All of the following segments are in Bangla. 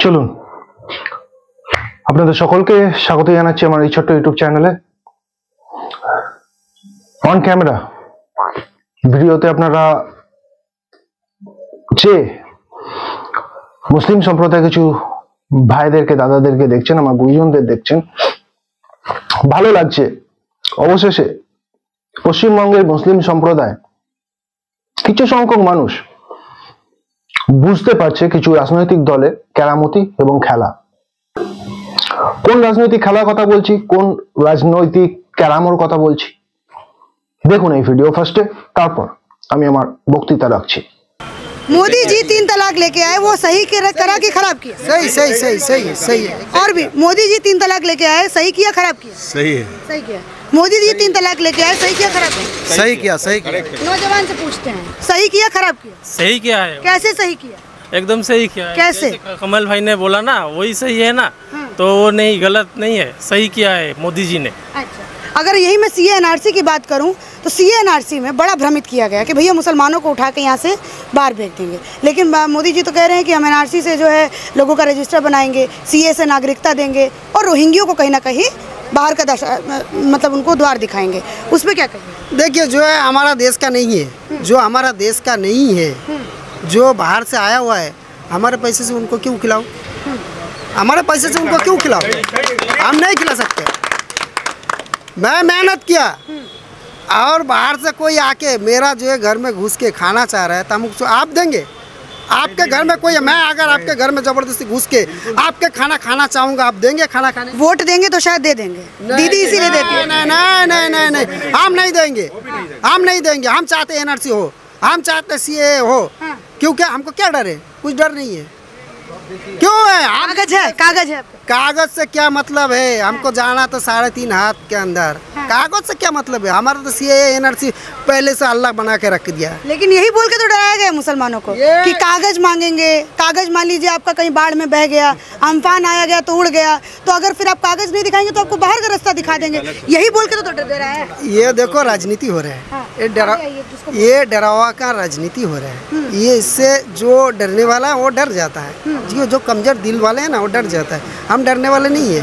চলুন আপনাদের সকলকে স্বাগত জানাচ্ছি আমার এই ছোট্ট ইউটিউব চ্যানেলে। অন ক্যামেরা ভিডিওতে আপনারা যে মুসলিম সম্প্রদায়ের কিছু ভাইদেরকে দাদাদেরকে দেখছেন, আমার গুরুজনদের দেখছেন, ভালো লাগছে। অবশেষে পশ্চিমবঙ্গের মুসলিম সম্প্রদায় কিছু সংখ্যক মানুষ বুঝতে পারছে কিছু রাজনৈতিক দলে কেরামতি এবং খেলা। কোন রাজনৈতিক খেলার কথা বলছি, কোন রাজনৈতিক কেরামর কথা বলছি, দেখুন এই ভিডিও ফার্স্টে, তারপর আমি আমার বক্তৃতা রাখছি। मोदी जी 3 तलाक लेके आए, वो सही करा कि खराब किया? सही सही सही सही सही है। और भी मोदी जी 3 तलाक लेके आए, सही किया खराब किया? सही है। सही किया। मोदी जी 3 तलाक लेके आए, सही किया खराब किया? सही किया सही किया। नौजवान से पूछते हैं, सही किया खराब किया? सही किया है, कैसे सही किया? एकदम सही किया है। कैसे? कमल भाई ने बोला ना वही सही है ना, तो वो नहीं, गलत नहीं है, सही किया है मोदी जी ने। अच्छा, अगर यही मैं सीए एनआरसी की बात करूं तो सीए एनआरसी में बड़ा भ्रमित किया गया कि भैया मुसलमानों को उठा के यहाँ से बाहर भेज देंगे, लेकिन मोदी जी तो कह रहे हैं कि हम एनआरसी से जो है लोगों का रजिस्टर बनाएंगे, सीए से नागरिकता देंगे और रोहिंग्यों को कहीं ना कहीं बाहर का मतलब उनको द्वार दिखाएंगे। उसमें क्या कहेंगे? देखिए, जो है हमारा देश का नहीं है, जो हमारा देश का नहीं है, जो बाहर से आया हुआ है, हमारे पैसे से उनको क्यों खिलाओ? हमारे पैसे से उनको क्यों खिलाओ? हम नहीं खिला सकते। मैं मेहनत किया और बाहर से कोई आके मेरा जो है घर में घुस के खाना चाह रहा है तो हम उसको आप देंगे? आपके घर में कोई है, मैं अगर आपके घर में जबरदस्ती घुस के आपके खाना खाना चाहूँगा, आप देंगे खाना खाने? वोट देंगे तो शायद दे देंगे, दीदी इसीलिए देती है। नहीं नहीं नहीं नहीं नहीं, हम नहीं देंगे, हम नहीं देंगे। हम चाहते एनआरसी हो, हम चाहते सीए हो, क्योंकि हमको क्या डर है? कुछ डर नहीं है। क्यों है? कागज है, कागज है। कागज से क्या मतलब है? हमको जाना तो 3.5 हाथ के अंदर, कागज से क्या मतलब है? हमारा तो सीए एनआरसी पहले से अल्लाह बना के रख दिया। लेकिन यही बोल के तो डराया गया मुसलमानों को कि कागज मांगेंगे। कागज मान लीजिए आपका कहीं बाढ़ में बह गया, अम्फान आया गया तो उड़ गया, तो अगर फिर आप कागज नहीं दिखाएंगे तो आपको बाहर का रास्ता दिखा देंगे। यही बोल के तो डर दे रहा है। ये देखो राजनीति हो रहा है, ये डरावा का राजनीति हो रहा है। ये इससे जो डरने वाला है वो डर जाता है, जो कमजोर दिल वाले हैं ना वो डर जाता है। हम डरने वाले नहीं है।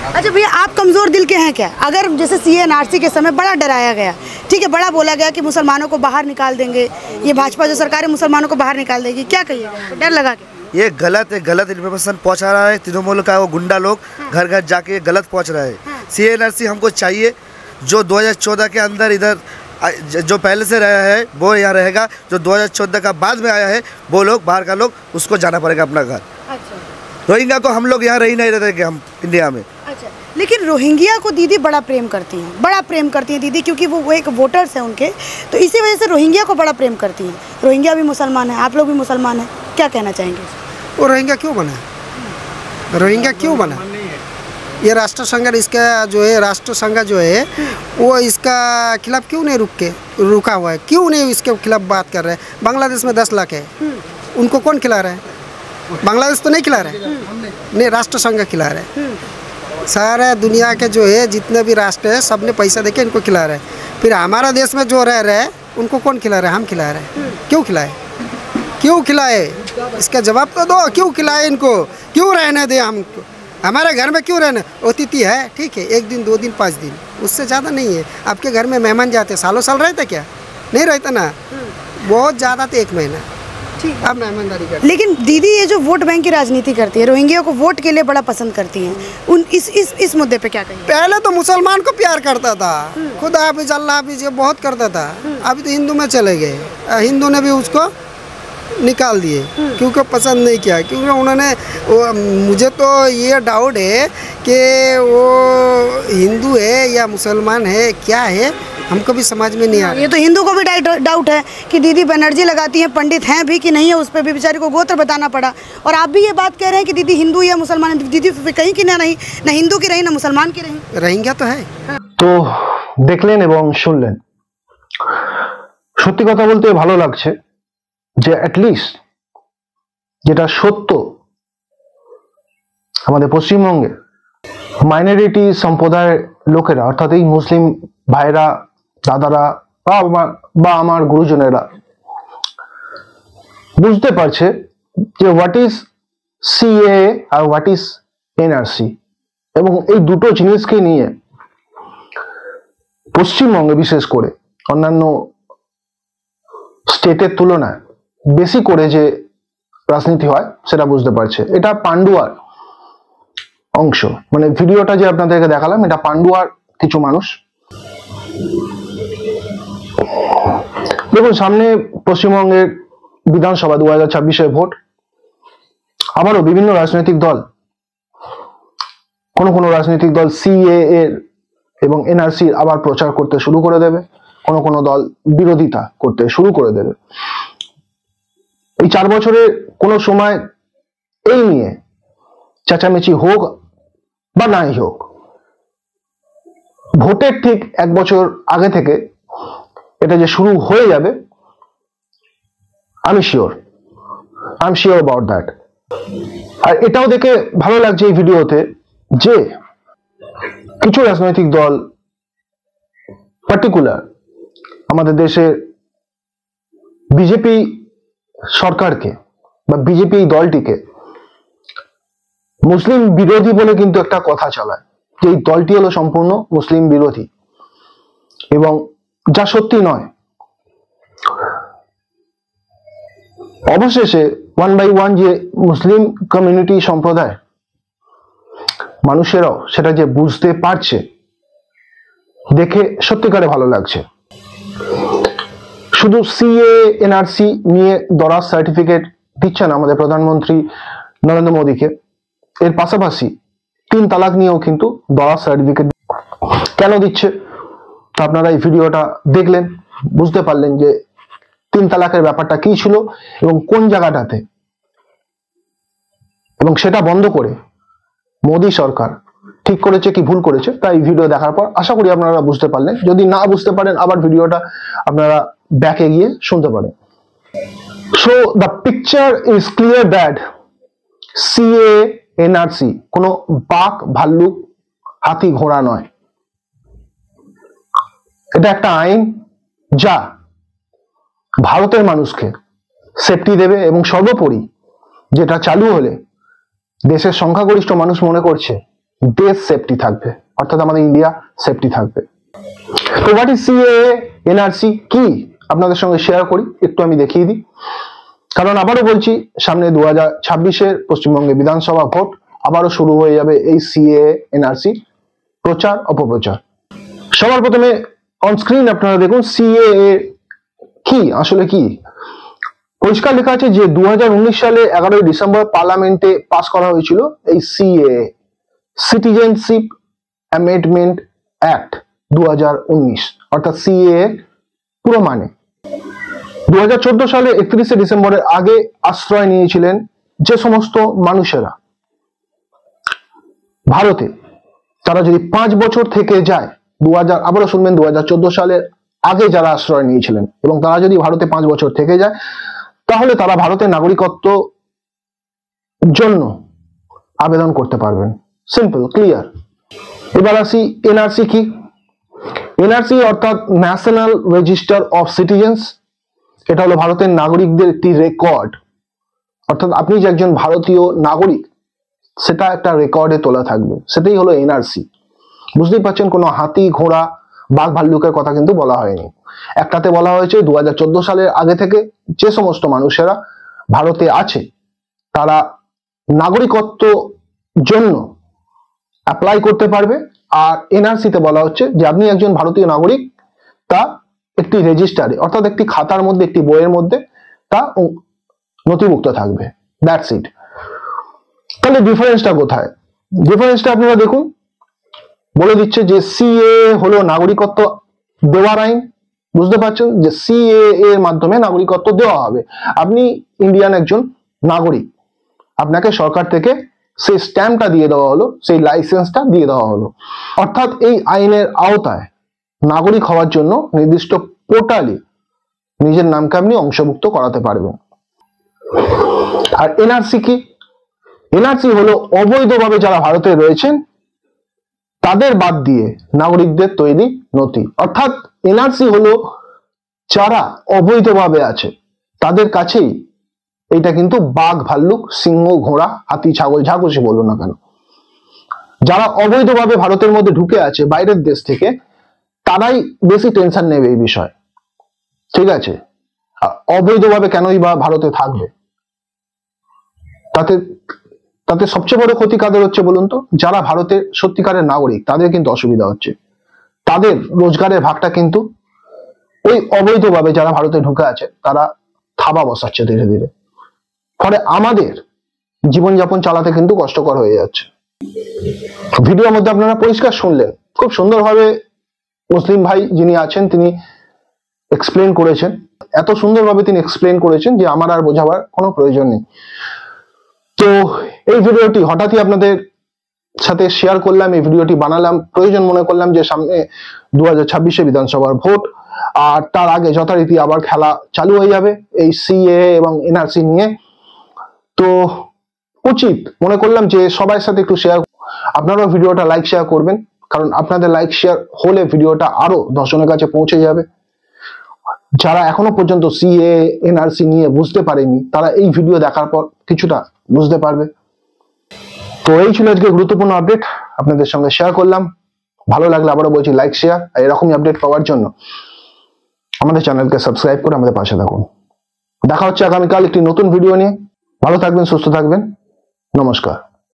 अच्छा भैया, आप कमजोर दिल के हैं क्या? अगर जैसे सीए एनआरसी के समय बड़ा डराया गया, ठीक है, बड़ा बोला गया कि मुसलमानों को बाहर निकाल देंगे, ये भाजपा जो सरकार है मुसलमानों को बाहर निकाल देगी, क्या कहिएगा? डर लगा के ये गलत है, गलत इन्फॉर्मेशन पहुंचा रहा है तृणमूल का वो गुंडा लोग, घर घर जाके गलत पहुंच रहा है। सीए एनआरसी हमको चाहिए, जो 2014 के अंदर इधर जो पहले से रहा है वो यहाँ रहेगा, जो 2014 का बाद में आया है वो लोग बाहर का लोग, उसको जाना पड़ेगा अपना घर। अच्छा, रोहिंग्या को हम लोग यहाँ रह नहीं रहते हम इंडिया में। अच्छा, लेकिन रोहिंग्या को दीदी बड़ा प्रेम करती हैं, बड़ा प्रेम करती हैं दीदी, क्योंकि वो एक वोटर्स हैं उनके, तो इसी वजह से रोहिंग्या को बड़ा प्रेम करती हैं। रोहिंग्या भी मुसलमान है, आप लोग भी मुसलमान हैं, क्या कहना चाहेंगे? वो रोहिंग्या क्यों बना? रोहिंग्या क्यों बना? ये राष्ट्र संघ, इसका जो है राष्ट्र संघ जो है वो इसका खिलाफ क्यों नहीं रुका हुआ है? क्यों नहीं इसके खिलाफ बात कर रहे हैं? बांग्लादेश में 10 लाख है, उनको कौन खिला रहा है? बांग्लादेश तो नहीं खिला रहा है, नहीं, राष्ट्र संघ खिला रहा है। सारा दुनिया के जो है जितने भी राष्ट्र है सब ने पैसा देके इनको खिला रहा है। फिर हमारा देश में जो रह रहे हैं उनको कौन खिला रहा है? हम खिला रहे हैं। क्यों खिलाए? क्यों खिलाए? इसका जवाब तो दो। क्यों खिलाए इनको? क्यों रहने दे हमको? हमारे घर में क्यों रहना? अतिथि है, ठीक है, 1 दिन 2 दिन 5 दिन, उससे ज़्यादा नहीं है। आपके घर में मेहमान जाते सालों साल रहते क्या? नहीं रहते ना, बहुत ज़्यादा तो 1 महीना। ठीक, आप मेहमानदारी करते। लेकिन दीदी ये जो वोट बैंक की राजनीति करती है, रोहिंग्या को वोट के लिए बड़ा पसंद करती हैं, उन इस मुद्दे पे क्या कहेंगे? पहले तो मुसलमान को प्यार करता था, खुदा हाफिज अल्लाह हाफिज ये बहुत करता था, अभी तो हिंदू में चले गए। हिंदू ने भी उसको निकाल दिए क्योंकि पसंद नहीं किया, क्योंकि उन्होंने मुझे तो ये डाउट है कि वो हिंदू है या मुसलमान है, क्या है, हमको भी समझ में नहीं आ रहा। ये तो हिंदू को भी डाउट है कि दीदी बनर्जी लगाती हैं, पंडित हैं भी कि नहीं है, उस पर भी बेचारी को गोत्र बताना पड़ा। और आप भी ये बात कह रहे हैं कि दीदी हिंदू या मुसलमान, दीदी कहीं की ना रही, ना हिंदू की रही ना मुसलमान की रही। रोहिंग्या तो है। তো দেখলেন এবং শুনলেন, সত্যি কথা বলতে ভালো লাগছে যে অ্যাটলিস্ট যেটা সত্য, আমাদের পশ্চিমবঙ্গে মাইনরিটি সম্প্রদায়ের লোকেরা, অর্থাৎ এই মুসলিম ভাইরা, দাদারা বা আমার গুরুজনেরা বুঝতে পারছে যে হোয়াট ইজ সিএ আর হোয়াট ইজ এনআরসি, এবং এই দুটো জিনিসকে নিয়ে পশ্চিমবঙ্গে বিশেষ করে অন্যান্য স্টেটের তুলনায় বেশি করে যে রাজনীতি হয় সেটা বুঝতে পারছে। এটা পান্ডুয়ার অংশ, মানে ভিডিওটা যে আপনাদেরকে দেখালাম এটা পান্ডুয়ার কিছু মানুষ। দেখুন, সামনে পশ্চিমবঙ্গের বিধানসভা 2026-এর ভোট। আবারও বিভিন্ন রাজনৈতিক দল, কোনো রাজনৈতিক দল সিএএ এবং এনআরসি আবার প্রচার করতে শুরু করে দেবে, কোনো দল বিরোধিতা করতে শুরু করে দেবে। এই 4 বছরে কোনো সময় এই নিয়ে চেঁচামেচি হোক বা নাই হোক, ভোটের ঠিক 1 বছর আগে থেকে এটা যে শুরু হয়ে যাবে, আমি শিওর অ্যাবাউট দ্যাট। আর এটাও দেখে ভালো লাগছে এই ভিডিওতে যে কিছু রাজনৈতিক দল পার্টিকুলার আমাদের দেশের বিজেপি সরকারকে বা বিজেপি দলটিকে মুসলিম বিরোধী বলে কিন্তু একটা কথা চালায়, যে এই দলটি হলো সম্পূর্ণ মুসলিম বিরোধী, এবং যা সত্যি নয়। অবশেষে 1 by 1 যে মুসলিম কমিউনিটি সম্প্রদায় মানুষেরাও সেটা যে বুঝতে পারছে, দেখে সত্যিকারে ভালো লাগছে। শুধু সিএ এনআরসি নিয়ে দরাজ সার্টিফিকেট দিচ্ছেন আমাদের প্রধানমন্ত্রী নরেন্দ্র মোদীকে, এর পাশাপাশি 3 তালাক নিয়েও কিন্তু দরাজ সার্টিফিকেট কেন দিচ্ছে, তো আপনারা এই ভিডিওটা দেখলেন, বুঝতে পারলেন যে 3 তালাকের ব্যাপারটা কি ছিল এবং কোন জায়গাটাতে, এবং সেটা বন্ধ করে মোদী সরকার ঠিক করেছে কি ভুল করেছে, তাই ভিডিও দেখার পর আশা করি আপনারা বুঝতে পারলেন। যদি না বুঝতে পারেন, আবার ভিডিওটা আপনারা ব্যাকে গিয়ে শুনতে পারেন। So the picture is clear that CA NRC কোনো বাঘ ভাল্লুক হাতি ঘোড়া নয়, এটা একটা আইন যা ভারতের মানুষকে সেফটি দেবে, এবং সর্বোপরি যেটা চালু হলে দেশের সংখ্যাগরিষ্ঠ মানুষ মনে করছে দেশ সেফটি থাকবে, অর্থাৎ আমাদের ইন্ডিয়া সেফটি থাকবে। তো হোয়াট ইজ সিএএ এনআরসি কি আপনাদের সঙ্গে শেয়ার করি, একটু আমি দেখিয়ে দিই। কারণ আবারও বলছি, সামনে 2026-এর পশ্চিমবঙ্গে বিধানসভা ভোট, আবারও শুরু হয়ে যাবে এই সিএএ এনআরসি প্রচার অপপ্রচার। সবার প্রথমে অন স্ক্রিন আপনারা দেখুন সিএএ কি, আসলে কি। পরিষ্কার লেখা আছে যে 2019 সালে 11ই ডিসেম্বর পার্লামেন্টে পাস করা হয়েছিল এই সিএএ, সিটিজেনশিপ অ্যামেন্ডমেন্ট অ্যাক্ট 2019, অর্থাৎ সিএএ পুরো মানে। 2014 সালে 31শে ডিসেম্বরের আগে আশ্রয় নিয়েছিলেন যে সমস্ত মানুষেরা ভারতে, তারা যদি 5 বছর থেকে যায়, আবারও শুনবেন 2014 সালের আগে যারা আশ্রয় নিয়েছিলেন এবং তারা যদি ভারতে 5 বছর থেকে যায়, তাহলে তারা ভারতের নাগরিকত্ব জন্য আবেদন করতে পারবেন। Simple, clear. এবার আসি এনআরসি কি। এনআরসি অর্থাৎ ন্যাশনাল রেজিস্টার অফ সিটিজেন্স, এটা হলো ভারতের নাগরিকদের একটি রেকর্ড, অর্থাৎ আপনি যে একজন ভারতীয় নাগরিক সেটা একটা রেকর্ডে তোলা থাকবে, সেটাই হলো এনআরসি। বুঝতেই পারছেন, কোনো হাতি ঘোড়া বাঘ ভাল্লুকের কথা কিন্তু বলা হয়নি। একটাতে বলা হয়েছে 2014 সালের আগে থেকে যে সমস্ত মানুষেরা ভারতে আছে তারা নাগরিকত্ব জন্য অ্যাপ্লাই করতে পারবে, আর এনআরসিতে বলা হচ্ছে যে আপনি একজন ভারতীয় নাগরিক, তা একটি রেজিস্টারে অর্থাৎ একটি খাতার মধ্যে, একটি বইয়ের মধ্যে তা নথিভুক্ত থাকবে। That's it. তাহলে ডিফারেন্সটা কোথায়? ডিফারেন্সটা আপনারা দেখুন, বলে দিচ্ছে যে সিএ হলো নাগরিকত্ব দেওয়ার আইন। বুঝতে পারছেন যে সিএ এর মাধ্যমে নাগরিকত্ব দেওয়া হবে। আপনি ইন্ডিয়ান একজন নাগরিক, আপনাকে সরকার থেকে সেই স্ট্যাম্পটা দিয়ে দেওয়া হলো, সেই লাইসেন্সটা দিয়ে দেওয়া হলো। অর্থাৎ এই আইনের আওতায় নাগরিক হওয়ার জন্য নির্দিষ্ট পোর্টালে নিজের নামকে আপনি অংশভুক্ত করাতে পারবেন। আর এনআরসি কি? এনআরসি হলো অবৈধভাবে যারা ভারতে রয়েছেন তাদের বাদ দিয়ে নাগরিকদের তৈরি নথি। অর্থাৎ এনআরসি হলো যারা অবৈধভাবে আছে তাদের কাছেই এইটা কিন্তু বাঘ, ভাল্লুক, সিংহ, ঘোড়া, হাতি, ছাগল, যা খুশি বলুন না কেন, যারা অবৈধভাবে ভারতের মধ্যে ঢুকে আছে বাইরের দেশ থেকে, তারাই বেশি টেনশন নেবে এই বিষয়ে, ঠিক আছে? অবৈধভাবে কেনই বা ভারতে থাকবে? তাতে তাতে সবচেয়ে বড় ক্ষতি কাদের হচ্ছে বলুন তো? যারা ভারতের সত্যিকারের নাগরিক, তাদের কিন্তু অসুবিধা হচ্ছে। তাদের রোজগারের ভাগটা কিন্তু ওই অবৈধভাবে যারা ভারতে ঢুকে আছে তারা থাবা বসাচ্ছে ধীরে ধীরে। ফলে আমাদের জীবনযাপন চালাতে কিন্তু কষ্টকর হয়ে যাচ্ছে। ভিডিওর মধ্যে আপনারা পরিষ্কার শুনলেন, খুব সুন্দরভাবে মুসলিম ভাই যিনি আছেন তিনি এক্সপ্লেন করেছেন, এত সুন্দরভাবে তিনি এক্সপ্লেন করেছেন যে আমার আর বোঝাবার কোনো প্রয়োজন নেই। তো এই ভিডিওটি হঠাৎই আপনাদের সাথে শেয়ার করলাম, এই ভিডিওটি বানালাম, প্রয়োজন মনে করলাম যে সামনে 2026 বিধানসভার ভোট, আর তার আগে যথারীতি আবার খেলা চালু হয়ে যাবে এই সিএএ এবং এনআরসি নিয়ে। তো উচিত মনে করলাম যে সবার সাথে একটু শেয়ার, আপনারাও ভিডিওটা লাইক শেয়ার করবেন, কারণ আপনাদের লাইক শেয়ার হলে ভিডিওটা আরো 10 জনের কাছে পৌঁছে যাবে। যারা এখনো পর্যন্ত সিএএ এনআরসি নিয়ে বুঝতে পারেনি, তারা এই ভিডিও দেখার পর কিছুটা বুঝতে পারবে। তো এই ছিল আজকে গুরুত্বপূর্ণ আপডেট, আপনাদের সঙ্গে শেয়ার করলাম। ভালো লাগলে আবারও বলছি লাইক শেয়ার, আর এরকমই আপডেট পাওয়ার জন্য আমাদের চ্যানেলকে সাবস্ক্রাইব করে আমাদের পাশে থাকুন। দেখা হচ্ছে আগামীকাল একটি নতুন ভিডিও নিয়ে। ভালো থাকবেন, সুস্থ থাকবেন, নমস্কার।